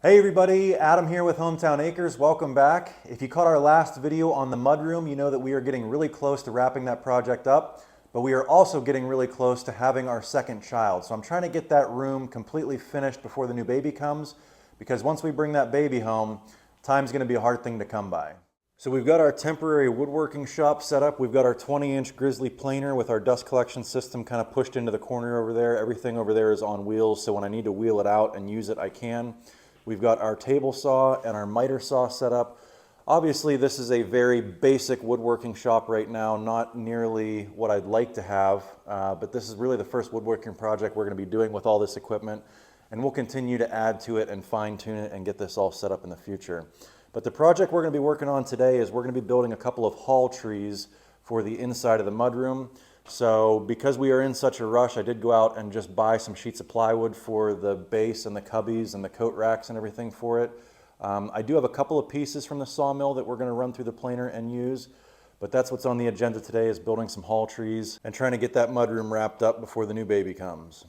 Hey everybody, Adam here with Hometown Acres. Welcome back. If you caught our last video on the mudroom, you know that we are getting really close to wrapping that project up, but we are also getting really close to having our second child. So I'm trying to get that room completely finished before the new baby comes, because once we bring that baby home, time's going to be a hard thing to come by. So we've got our temporary woodworking shop set up. We've got our 20-inch grizzly planer with our dust collection system kind of pushed into the corner over there. Everything over there is on wheels, so when I need to wheel it out and use it, I can. We've got our table saw and our miter saw set up. Obviously, this is a very basic woodworking shop right now, not nearly what I'd like to have, but this is really the first woodworking project we're going to be doing with all this equipment, and we'll continue to add to it and fine-tune it and get this all set up in the future. But the project we're going to be working on today is we're going to be building a couple of haul trees for the inside of the mudroom. So because we are in such a rush, I did go out and just buy some sheets of plywood for the base and the cubbies and the coat racks and everything for it. I do have a couple of pieces from the sawmill that we're going to run through the planer and use, but that's what's on the agenda today, is building some haul trees and trying to get that mudroom wrapped up before the new baby comes.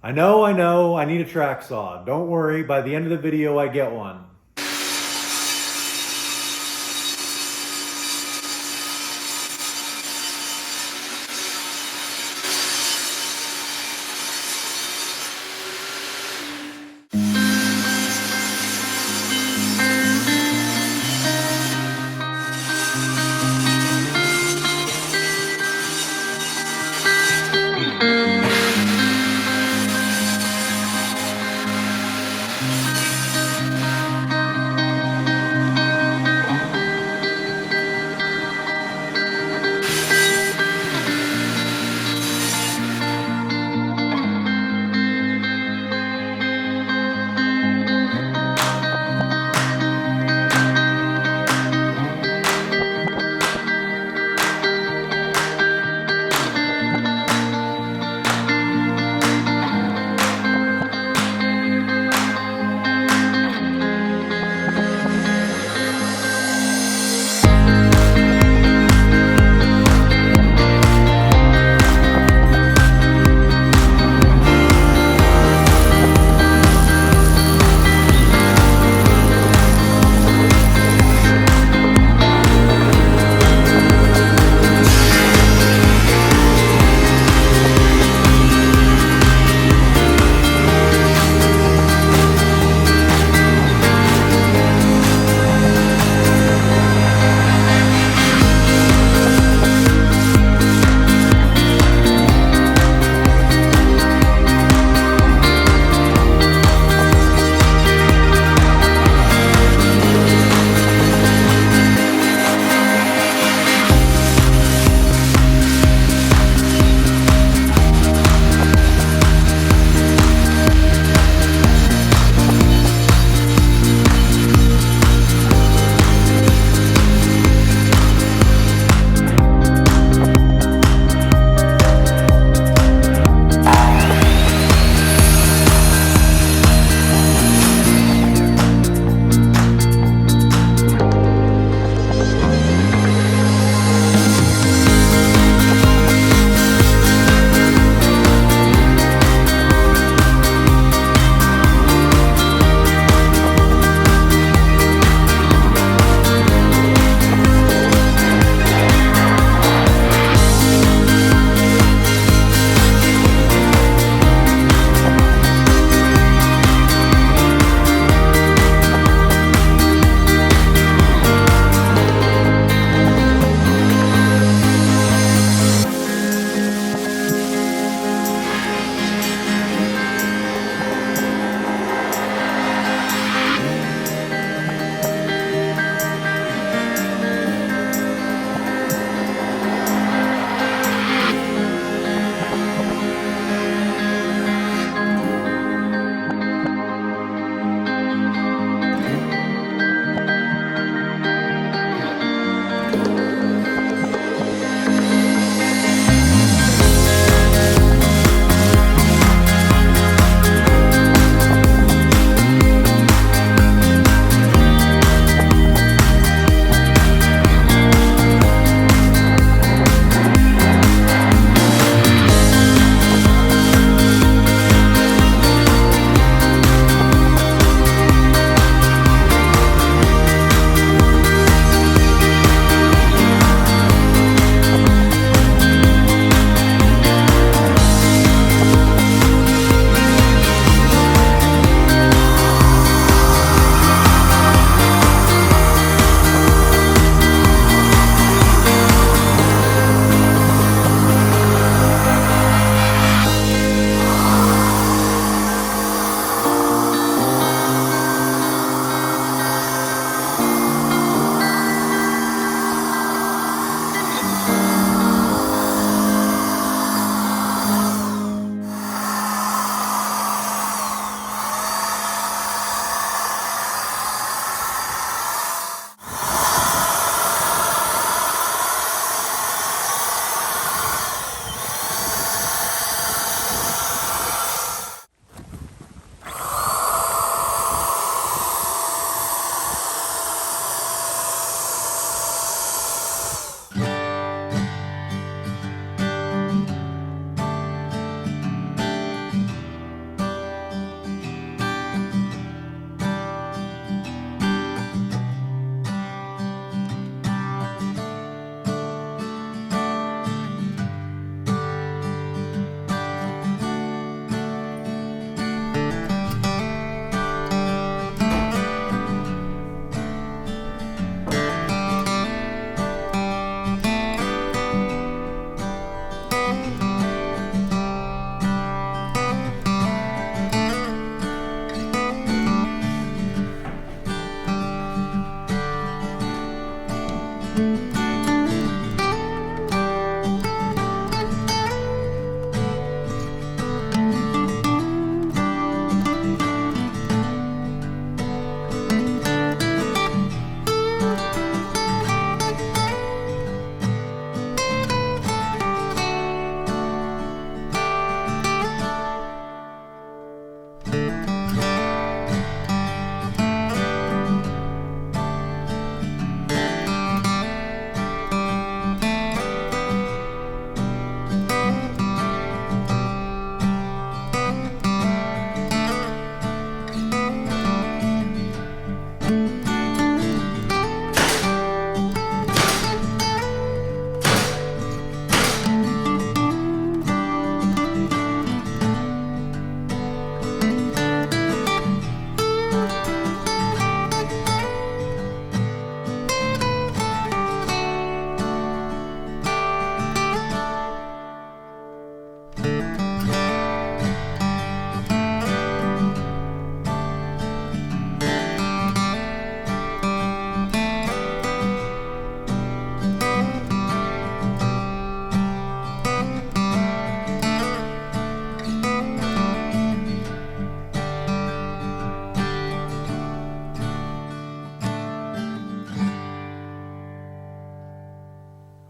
I know, I need a track saw. Don't worry, by the end of the video I get one.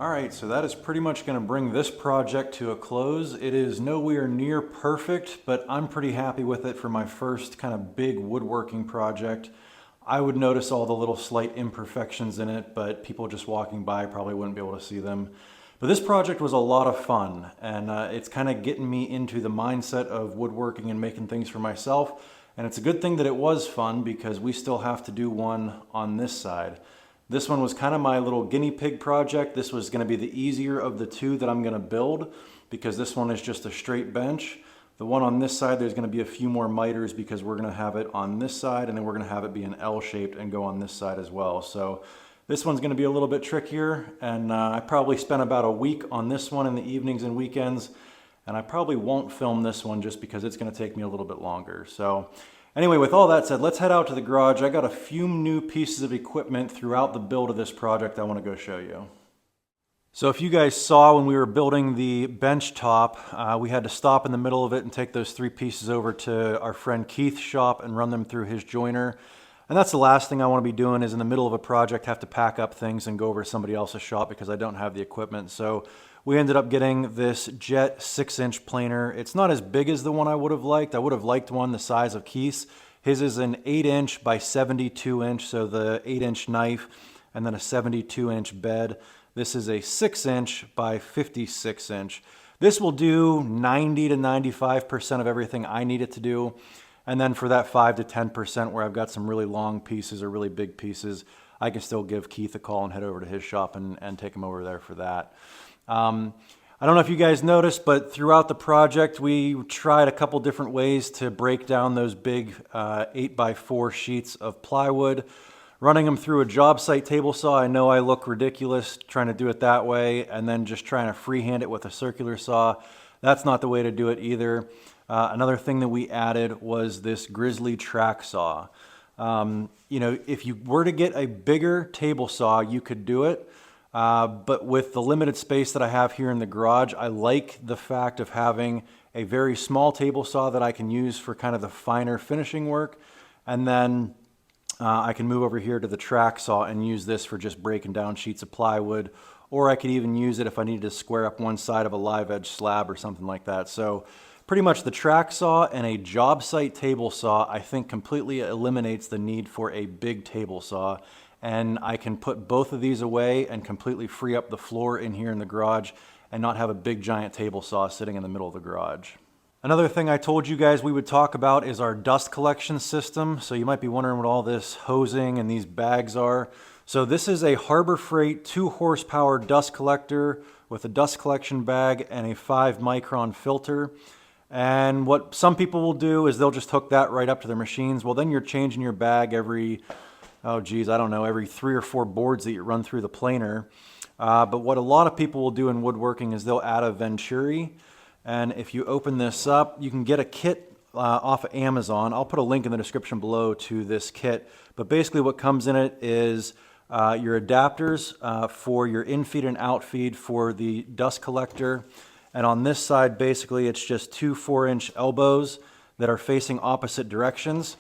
All right, so that is pretty much going to bring this project to a close. It is nowhere near perfect, but I'm pretty happy with it for my first kind of big woodworking project. I would notice all the little slight imperfections in it, but people just walking by probably wouldn't be able to see them. But this project was a lot of fun, and it's kind of getting me into the mindset of woodworking and making things for myself. And it's a good thing that it was fun because we still have to do one on this side. This one was kind of my little guinea pig project. This was going to be the easier of the two that I'm going to build because this one is just a straight bench. The one on this side, there's going to be a few more miters because we're going to have it on this side and then we're going to have it be an L-shaped and go on this side as well. So this one's going to be a little bit trickier, and I probably spent about a week on this one in the evenings and weekends, and I probably won't film this one just because it's going to take me a little bit longer. So anyway, with all that said, let's head out to the garage. I got a few new pieces of equipment throughout the build of this project I want to go show you. So if you guys saw when we were building the bench top, we had to stop in the middle of it and take those 3 pieces over to our friend Keith's shop and run them through his joiner. And that's the last thing I want to be doing, is in the middle of a project have to pack up things and go over to somebody else's shop because I don't have the equipment. So we ended up getting this Jet 6-inch planer. It's not as big as the one I would have liked. I would have liked one the size of Keith's. His is an 8-inch by 72-inch, so the 8-inch knife and then a 72-inch bed. This is a 6-inch by 56-inch. This will do 90 to 95% of everything I need it to do. And then for that 5 to 10% where I've got some really long pieces or really big pieces, I can still give Keith a call and head over to his shop and take him over there for that. I don't know if you guys noticed, but throughout the project, we tried a couple different ways to break down those big 8x4 sheets of plywood. Running them through a job site table saw, I know I look ridiculous trying to do it that way, and then just trying to freehand it with a circular saw. That's not the way to do it either. Another thing that we added was this grizzly track saw. You know, if you were to get a bigger table saw, you could do it. But with the limited space that I have here in the garage, I like the fact of having a very small table saw that I can use for kind of the finer finishing work. And then I can move over here to the track saw and use this for just breaking down sheets of plywood, or I could even use it if I needed to square up one side of a live edge slab or something like that. So pretty much the track saw and a job site table saw, I think, completely eliminates the need for a big table saw. And I can put both of these away and completely free up the floor in here in the garage and not have a big giant table saw sitting in the middle of the garage. Another thing I told you guys we would talk about is our dust collection system. So you might be wondering what all this hosing and these bags are. So this is a Harbor Freight 2 horsepower dust collector with a dust collection bag and a 5-micron filter. And what some people will do is they'll just hook that right up to their machines. Well, then you're changing your bag every, every 3 or 4 boards that you run through the planer. But what a lot of people will do in woodworking is they'll add a Venturi. And if you open this up, you can get a kit off of Amazon. I'll put a link in the description below to this kit. But basically what comes in it is your adapters for your in-feed and out-feed for the dust collector. And on this side, basically, it's just 2 4-inch elbows that are facing opposite directions.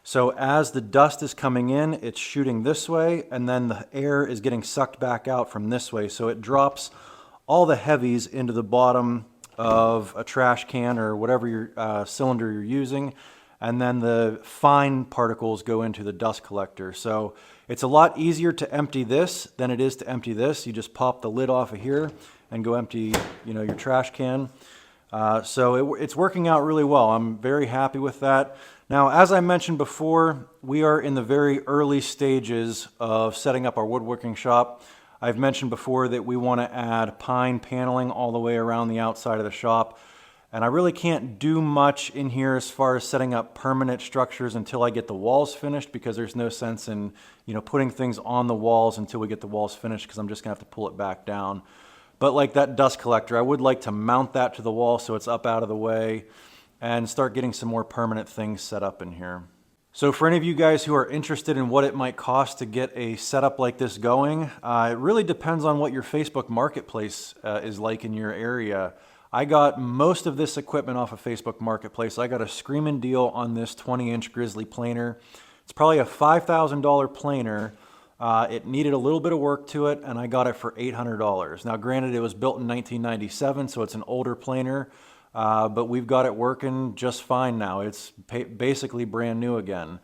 So as the dust is coming in, it's shooting this way, and then the air is getting sucked back out from this way. So it drops all the heavies into the bottom of a trash can or whatever your cylinder you're using, and then the fine particles go into the dust collector. So it's a lot easier to empty this than it is to empty this. You just pop the lid off of here and go empty, your trash can. So it's working out really well. I'm very happy with that. Now, as I mentioned before, we are in the very early stages of setting up our woodworking shop. I've mentioned before that we want to add pine paneling all the way around the outside of the shop. And I really can't do much in here as far as setting up permanent structures until I get the walls finished, because there's no sense in, putting things on the walls until we get the walls finished, because I'm just gonna have to pull it back down. But like that dust collector, I would like to mount that to the wall so it's up out of the way and start getting some more permanent things set up in here. So for any of you guys who are interested in what it might cost to get a setup like this going, it really depends on what your Facebook Marketplace is like in your area. I got most of this equipment off of Facebook Marketplace. I got a screaming deal on this 20-inch Grizzly planer. It's probably a $5,000 planer, It needed a little bit of work to it, and I got it for $800. Now, granted, it was built in 1997, so it's an older planer, but we've got it working just fine now. It's basically brand new again.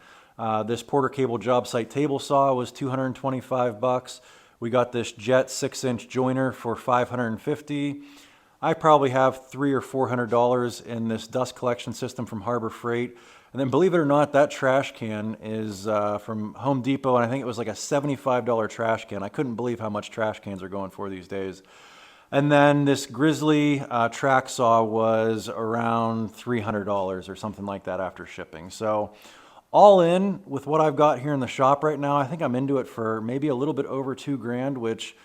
This Porter Cable job site table saw was $225. We got this Jet 6-inch joiner for $550. I probably have $300 or $400 in this dust collection system from Harbor Freight. And then, believe it or not, that trash can is from Home Depot, and I think it was like a $75 trash can. I couldn't believe how much trash cans are going for these days. And then this Grizzly track saw was around $300 or something like that after shipping. So all in, with what I've got here in the shop right now, I think I'm into it for maybe a little bit over $2,000, which,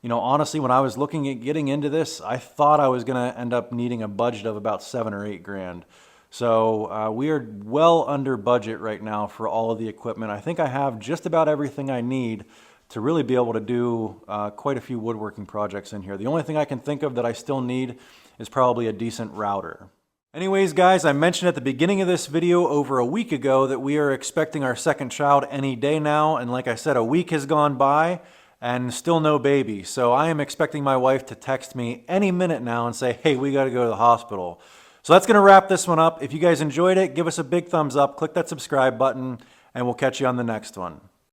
you know, honestly, when I was looking at getting into this, I thought I was going to end up needing a budget of about $7,000 or $8,000. So we are well under budget right now for all of the equipment. I think I have just about everything I need to really be able to do quite a few woodworking projects in here. The only thing I can think of that I still need is probably a decent router. Anyways, guys, I mentioned at the beginning of this video over a week ago that we are expecting our second child any day now. And like I said, a week has gone by and still no baby. So I am expecting my wife to text me any minute now and say, hey, we got to go to the hospital. So that's going to wrap this one up. If you guys enjoyed it, give us a big thumbs up, click that subscribe button, and we'll catch you on the next one.